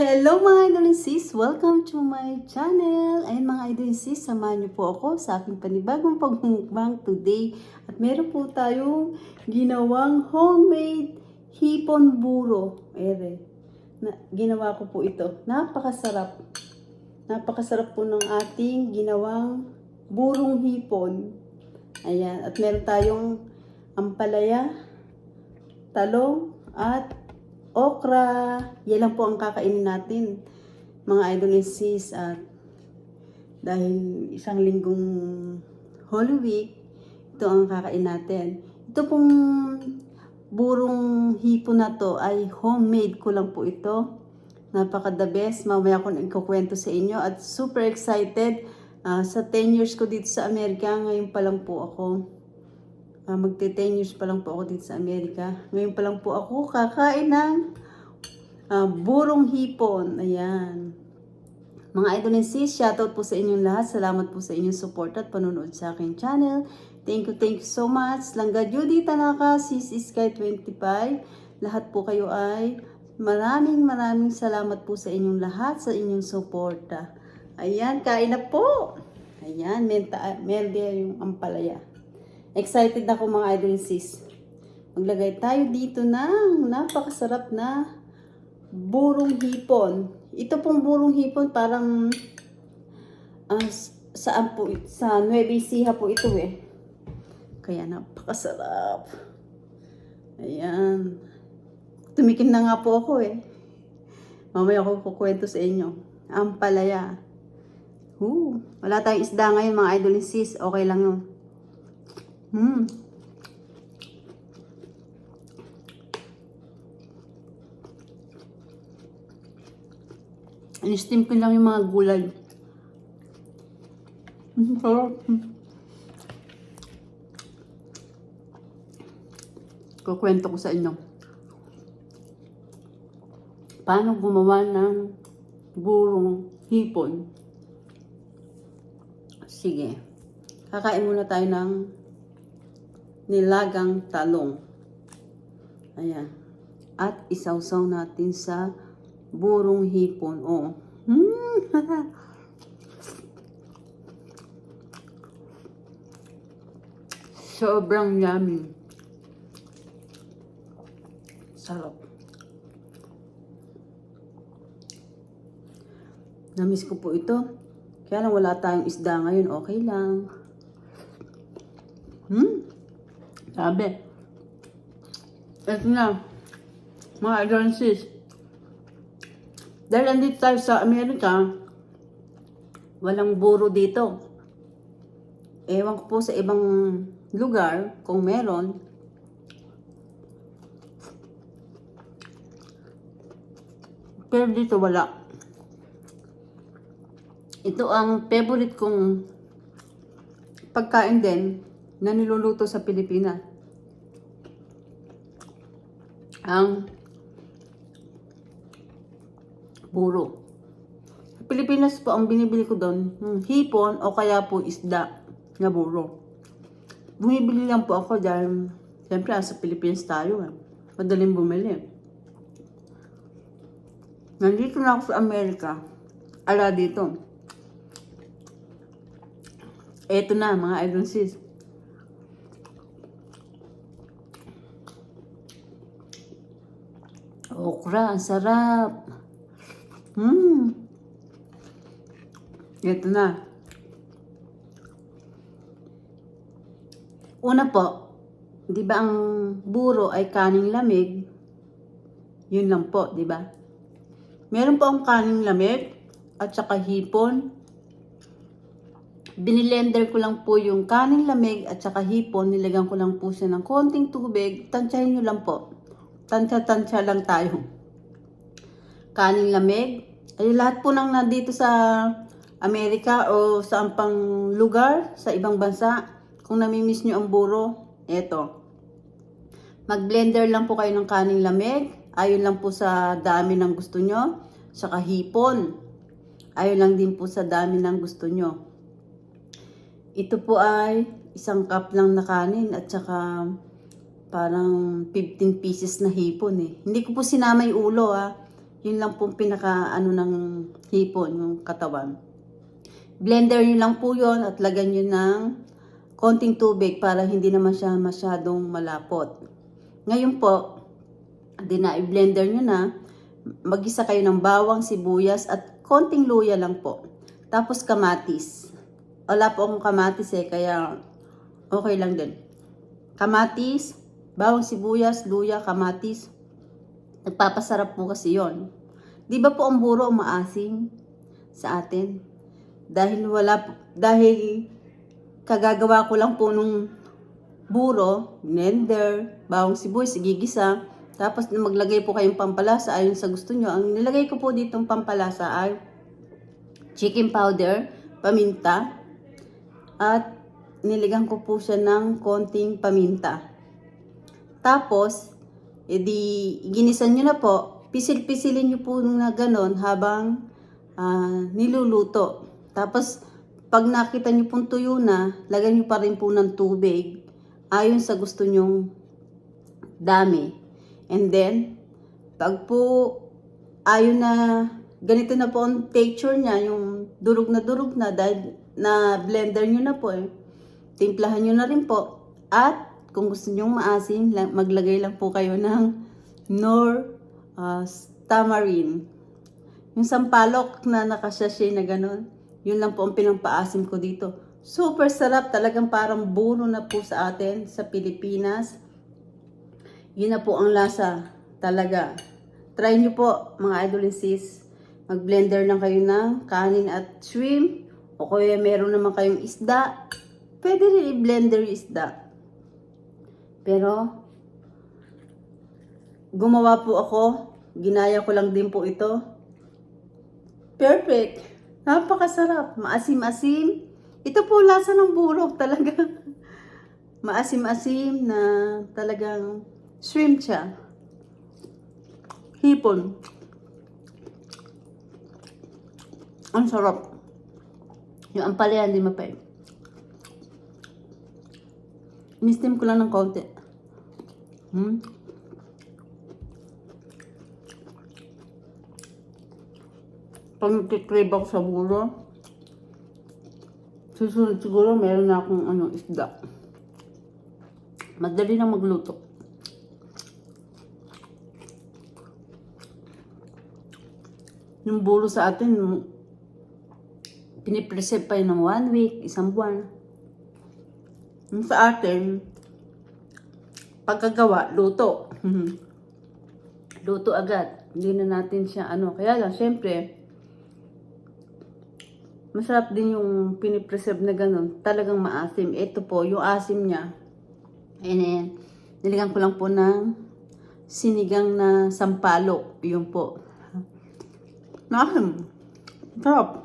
Hello mga idol and sis! Welcome to my channel! Ayun mga idol and sis, samahan niyo po ako sa aking panibagong pagmumukbang today. At meron po tayong ginawang homemade hipon buro. Ere, ginawa ko po ito. Napakasarap. Napakasarap po ng ating ginawang burong hipon. Ayan, at meron tayong ampalaya, talong, at okra. Yan lang po ang kakainin natin, mga idol and sis. At dahil isang linggong Holy Week, ito ang kakain natin. Ito pong burong hipo na to ay homemade ko lang po ito. Napaka the best. Mamaya ko na ikukwento sa inyo. At super excited. Sa 10 years ko dito sa Amerika, ngayon pa lang po ako. Magte 10 years pa lang po ako dito sa Amerika. Ngayon pa lang po ako kakain ng burong hipon. Ayan. Mga idol and sis, shoutout po sa inyong lahat. Salamat po sa inyong support at panonood sa aking channel. Thank you so much. Langga Judy Tanaka, Sis Sky 25. Lahat po kayo ay maraming salamat po sa inyong lahat, sa inyong suporta. Ayan, kain na po. Ayan, meron yung ampalaya. Excited ako mga idol and sis. Maglagay tayo dito ng napakasarap na burong hipon. Ito pong burong hipon parang saan po, sa Nueva Ecija po ito eh. Kaya napakasarap. Ayan. Tumikim na nga po ako eh. Mamaya ako kukwento sa inyo. Ampalaya. Wala tayong isda ngayon mga idol and sis. Okay lang yun. In-steam ko lang yung mga gulay. Kukwento ko sa inyo. Paano gumawa ng burong hipon? Sige. Kakain muna tayo ng nilagang talong. Ayan. At isawsaw natin sa burong hipon. Oh. Sobrang yummy. Sarap. Namiss ko po ito. Kaya lang wala tayong isda ngayon. Okay lang. Sabi. Ito na. Mga idol and sis. Dahil andito tayo sa Amerika, walang buro dito. Ewan ko po sa ibang lugar kung meron. Pero dito wala. Ito ang favorite kong pagkain din na niluluto sa Pilipinas. Ang buro. Sa Pilipinas po, ang binibili ko doon, hipon o kaya po isda na buro. Bumibili lang po ako dahil, siyempre, sa Pilipinas tayo. Madaling bumili. Nandito na ako sa Amerika. Ala dito. Eto na, mga idol sis. Okra, ang sarap. Ito na. Una po, di ba ang buro ay kaning lamig? Yun lang po, di ba? Meron po ang kaning lamig at saka hipon. Binilender ko lang po yung kaning lamig at saka hipon. Nilagyan ko lang po siya ng konting tubig. Tansyahin nyo lang po. Tansya lang tayo. Kaning lamig. Ay lahat po nang nandito sa Amerika o sa ampang lugar, sa ibang bansa, kung namimiss nyo ang buro, eto. Mag-blender lang po kayo ng kaning lamig. Ayon lang po sa dami ng gusto nyo. Saka hipon. Ayon lang din po sa dami ng gusto nyo. Ito po ay isang cup lang na kanin at saka parang 15 pieces na hipon eh. Hindi ko po sinama yung ulo Yun lang po pinaka ano ng hipon, yung katawan. Blender nyo lang po yun at lagyan nyo ng konting tubig para hindi naman siya masyadong malapot. Ngayon po, i-blender nyo na. Mag-isa kayo ng bawang, sibuyas at konting luya lang po. Tapos kamatis. Wala po akong kamatis kaya okay lang din. Kamatis, bawang, sibuyas, luya, kamatis. Nagpapasarap po kasi yon. Di ba po ang buro maasim sa atin? Dahil kagagawa ko lang po nung buro, blender, bawang sibuyas, igigisa. Tapos maglagay po kayong pampalasa ayon sa gusto nyo. Ang nilagay ko po ditong pampalasa ay chicken powder, paminta, at niligang ko po siya ng konting paminta. Tapos, ginisan nyo na po, pisil-pisilin nyo po na ganon habang niluluto. Tapos, pag nakita nyo pong tuyo na, lagyan nyo pa rin po ng tubig ayon sa gusto nyong dami. And then, pag po ayon na ganito na po ang texture niya, yung durog na dahil na blender nyo na po timplahan nyo na rin po. At kung gusto nyo maasim, maglagay lang po kayo ng tamarind. Yung sampalok na nakasashay na gano'n, yun lang po ang pinampaasim ko dito. Super sarap, talagang parang buro na po sa atin sa Pilipinas. Yun na po ang lasa talaga. Try nyo po mga idol and sis. Mag-blender lang kayo ng kanin at shrimp. O kaya meron naman kayong isda. Pwede rin i-blender yung isda. Pero, gumawa po ako. Ginaya ko lang din po ito. Perfect. Napakasarap. Maasim-asim. Ito po lasa ng buro talaga. Maasim-asim na talagang shrimp siya. Hipon. Ang sarap. Yung ampalaya hindi mapait. In-steam ko lang ng konti. Pag nagkikrave ako sa buro, susunod siguro meron na akong isda. Madali na magluto. Yung buro sa atin, pinipreserve pa yun ng 1 week, isang buwan. Yung sa atin, pagkagawa, luto. Luto agad. Hindi na natin siya Kaya lang, syempre, masarap din yung pinipreserve na ganun. Talagang maasim. Ito po, yung asim niya. And niligan ko lang po ng sinigang na sampalok. Yun po. Maasim. Sarap.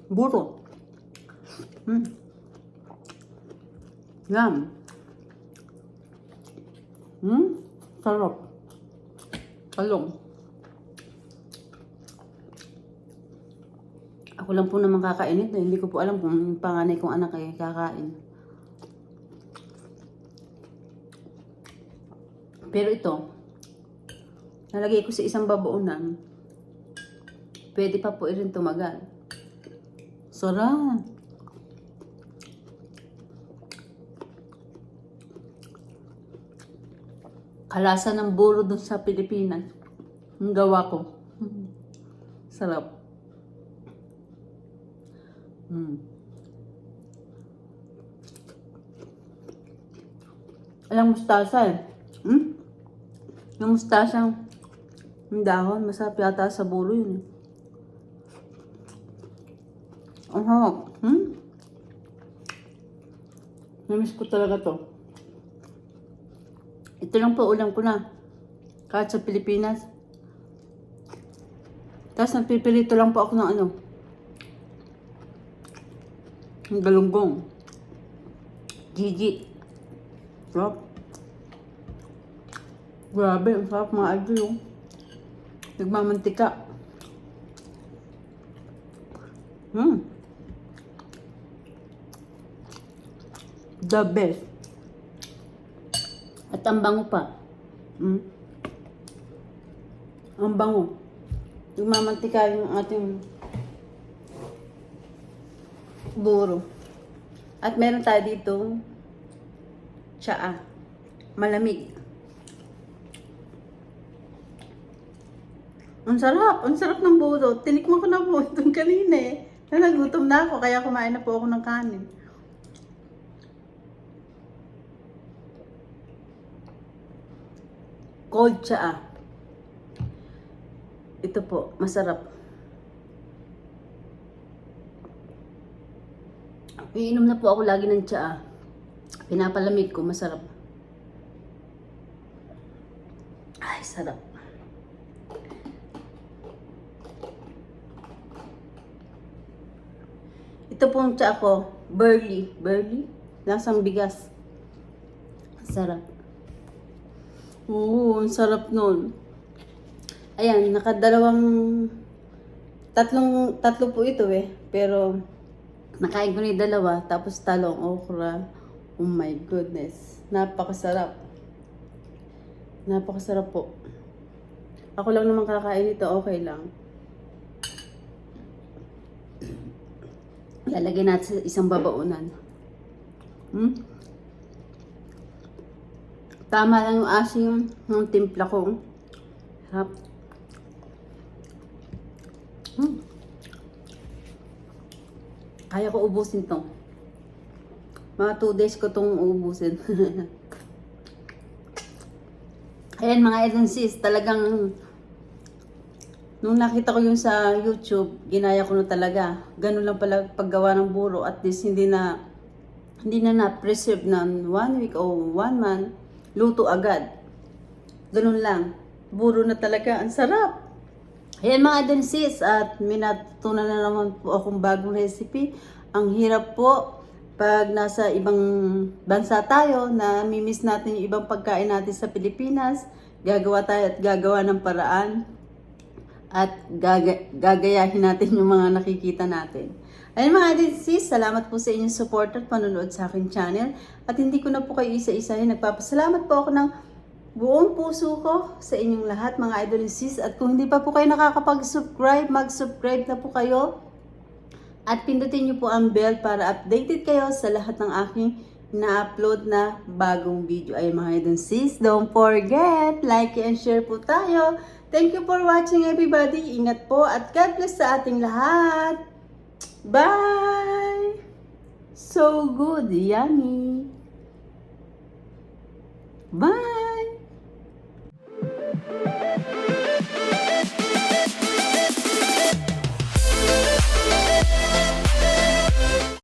Buro. Yum. Sarap. Talong. Ako lang po naman kakain ito. Hindi ko po alam kung yung panganay kong anak ay kakain. Pero ito, nalagay ko sa isang babaunan. Pwede pa po rin tumagal. Sarap. Kalasa ng buro dun sa Pilipinas. Ang gawa ko. Sarap. Alang mustasa Yung mustasa, yung dahon, masarap yata sa buro yun. Ang harap. Namiss ko talaga to. Ito lang po ulam ko na. Kahit sa Pilipinas. Tapos nagpipirito lang po ako ng ng galunggong. Gigi. Sarap. Grabe, ang sarap mga idol. Nagmamantika. The best. At ang bango pa. Ang bango. Nagmamantika yung ating buro. At meron tayo dito tsaa. Malamig. Ang sarap. Ang sarap ng buro. Tinikman ko na po itong kanina eh. Nagutom na ako kaya kumain na po ako ng kanin. Cold tsaa. Ito po, masarap. Iinom na po ako lagi ng tsaa. Pinapalamig ko, masarap. Ay, sarap. Ito pong tsaa ko, burley. Burley? Lasang bigas. Sarap. Oo, ang sarap nun. Ayan, tatlo po ito eh. Pero, nakain ko na yung dalawa, tapos talong, okra. Oh my goodness. Napakasarap. Napakasarap po. Ako lang naman kakain ito, okay lang. Lalagyan natin sa isang babaunan. Tama lang yung asim ng timpla ko. Sarap. Kaya ko ubusin to. Mga 2 days ko tong ubusin. Ayan mga agencies, talagang nung nakita ko yung sa YouTube, ginaya ko na talaga. Ganun lang pala paggawa ng buro. At least hindi na na-preserve ng 1 week o 1 month. Luto agad. Ganun lang. Buro na talaga. Ang sarap. Ayan mga agencies, at may natutunan na naman po akong bagong recipe. Ang hirap po pag nasa ibang bansa tayo na mimiss natin yung ibang pagkain natin sa Pilipinas. Gagawa tayo at gagawa ng paraan. At gagayahin natin yung mga nakikita natin. Ayun mga agencies, salamat po sa inyong support at panonood sa aking channel. At hindi ko na po kayo isa-isahin. Nagpapasalamat po ako ng buong puso ko sa inyong lahat mga agencies. At kung hindi pa po kayo nakakapag-subscribe, mag-subscribe na po kayo. At pindutin niyo po ang bell para updated kayo sa lahat ng aking na-upload na bagong video. Ay mga agencies, don't forget, like and share po tayo. Thank you for watching everybody. Ingat po at God bless sa ating lahat. Bye! So good, yummy. Bye!